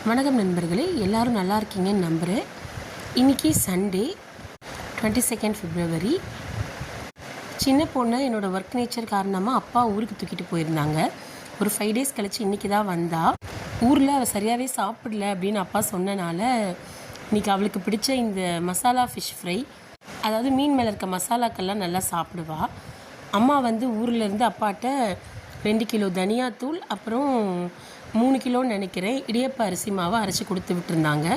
வணக்கம் நண்பர்களே, எல்லோரும் நல்லா இருக்கீங்கன்னு நம்புகிறேன். இன்றைக்கி சண்டே 22 February. சின்ன பொண்ணு என்னோடய ஒர்க் நேச்சர் காரணமாக அப்பா ஊருக்கு தூக்கிட்டு போயிருந்தாங்க. ஒரு 5 days கழிச்சு இன்றைக்கி தான் வந்தா. ஊரில் அவள் சரியாகவே சாப்பிடல அப்படின்னு அப்பா சொன்னனால இன்றைக்கி அவளுக்கு பிடிச்ச இந்த மசாலா ஃபிஷ் ஃப்ரை, அதாவது மீன் மேலே இருக்க மசாலாக்கள்லாம் நல்லா சாப்பிடுவா. அம்மா ஊர்லேருந்து அப்பாட்ட 2 கிலோ தனியாத்தூள், அப்புறம் 3 கிலோன்னு நினைக்கிறேன் இடியப்ப அரிசி மாவை அரைச்சி கொடுத்து விட்டுருந்தாங்க.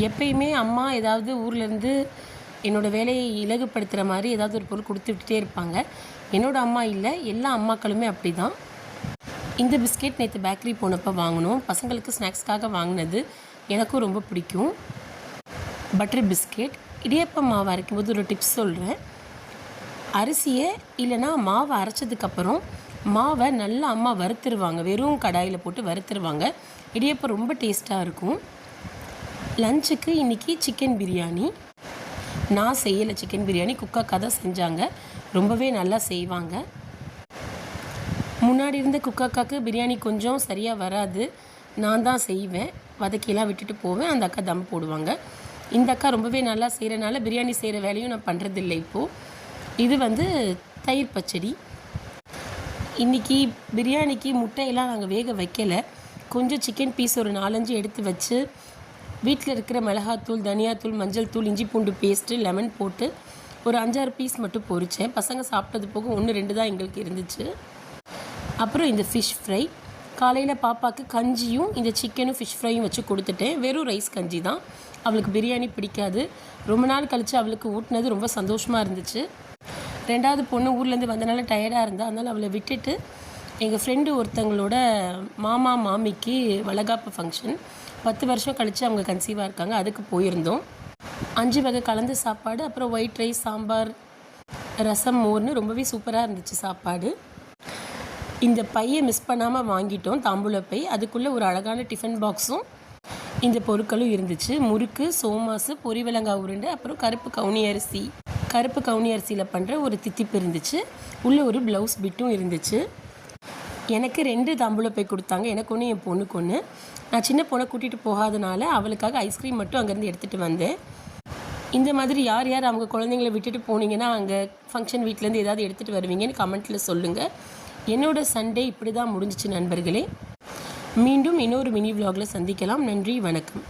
எப்பயுமே அம்மா ஏதாவது ஊர்லேருந்து என்னோடய வேலையை இலகுப்படுத்துகிற மாதிரி ஏதாவது ஒரு பொருள் கொடுத்து விட்டுட்டே இருப்பாங்க. என்னோடய அம்மா இல்லை, எல்லா அம்மாக்களுமே அப்படி தான். இந்த பிஸ்கெட் நேற்று பேக்கரி போனப்போ வாங்கினோம். பசங்களுக்கு ஸ்நாக்ஸ்க்காக வாங்கினது. எனக்கும் ரொம்ப பிடிக்கும். Butter biscuit. இடியப்ப மாவு அரைக்கும்போது ஒரு டிப்ஸ் சொல்கிறேன். அரிசியை இல்லைனா மாவை அரைச்சதுக்கப்புறம் மாவை நல்லா அம்மா வறுத்துருவாங்க. வெறும் கடாயில் போட்டு வறுத்துருவாங்க. இடியப்பம் ரொம்ப டேஸ்ட்டாக இருக்கும். லஞ்சுக்கு இன்றைக்கி சிக்கன் பிரியாணி. நான் செய்யலை சிக்கன் பிரியாணி, குக்காக்கா தான் செஞ்சாங்க. ரொம்பவே நல்லா செய்வாங்க. முன்னாடி இருந்த குக்காக்காக்கு பிரியாணி கொஞ்சம் சரியாக வராது. நான் தான் செய்வேன். வதக்கியெல்லாம் விட்டுட்டு போவேன். அந்த அக்கா தம் போடுவாங்க. இந்த அக்கா ரொம்பவே நல்லா செய்கிறனால பிரியாணி செய்கிற வேலையும் நான் பண்ணுறதில்லை இப்போது. இது தயிர் பச்சடி. இன்றைக்கி பிரியாணிக்கு முட்டையெல்லாம் நாங்கள் வேக வைக்கலை. கொஞ்சம் சிக்கன் பீஸ் ஒரு 4-5 எடுத்து வச்சு வீட்டில் இருக்கிற மிளகாத்தூள், தனியாத்தூள், மஞ்சள் தூள், இஞ்சி பூண்டு பேஸ்ட்டு, லெமன் போட்டு ஒரு 5-6 பீஸ் மட்டும் பொரித்தேன். பசங்க சாப்பிட்டது போக 1-2 தான் எங்களுக்கு இருந்துச்சு. அப்புறம் இந்த ஃபிஷ் ஃப்ரை. காலையில் பாப்பாவுக்கு கஞ்சியும் இந்த சிக்கனும் ஃபிஷ் ஃப்ரையும் வச்சு கொடுத்துட்டேன். வெறும் ரைஸ் கஞ்சி தான். அவளுக்கு பிரியாணி பிடிக்காது. ரொம்ப நாள் கழித்து அவளுக்கு ஊட்டினது ரொம்ப சந்தோஷமாக இருந்துச்சு. 2வது பொண்ணு ஊர்லேருந்து வந்தனால டயர்டாக இருந்தால், அதனால் அவளை விட்டுட்டு எங்கள் ஃப்ரெண்டு ஒருத்தங்களோட மாமா மாமிக்கு வளகாப்பு ஃபங்க்ஷன் 10 வருஷம் கழித்து அவங்க கன்சீவாக இருக்காங்க, அதுக்கு போயிருந்தோம். 5 வகை கலந்து சாப்பாடு, அப்புறம் ஒயிட் ரைஸ், சாம்பார், ரசம், மோர்னு ரொம்பவே சூப்பராக இருந்துச்சு சாப்பாடு. இந்த பையை மிஸ் பண்ணாமல் வாங்கிட்டோம், தாம்பூல பை. அதுக்குள்ளே ஒரு அழகான டிஃபன் பாக்ஸும் இந்த பொருட்களும் இருந்துச்சு. முறுக்கு, சோமாசு, பொரிவிலங்காய் உருண்டை, அப்புறம் கருப்பு கவுனி அரிசியில் பண்ணுற ஒரு தித்திப்பு இருந்துச்சு. உள்ளே ஒரு ப்ளவுஸ் பிட்டும் இருந்துச்சு. எனக்கு 2 தாம்பூல பை கொடுத்தாங்க. எனக்கு ஒன்று, என் பொண்ணுக்கு ஒன்று. நான் சின்ன பொண்ணை கூட்டிகிட்டு போகாதனால அவளுக்காக ஐஸ்கிரீம் மட்டும் அங்கேருந்து எடுத்துகிட்டு வந்தேன். இந்த மாதிரி யார் யார் அவங்க குழந்தைங்கள விட்டுட்டு போனீங்கன்னா அங்கே ஃபங்க்ஷன் வீட்டிலேருந்து ஏதாவது எடுத்துகிட்டு வருவீங்கன்னு கமெண்ட்டில் சொல்லுங்கள். என்னோடய சண்டே இப்படி தான் முடிஞ்சிச்சு நண்பர்களே. மீண்டும் இன்னொரு மினி விலாகில் சந்திக்கலாம். நன்றி, வணக்கம்.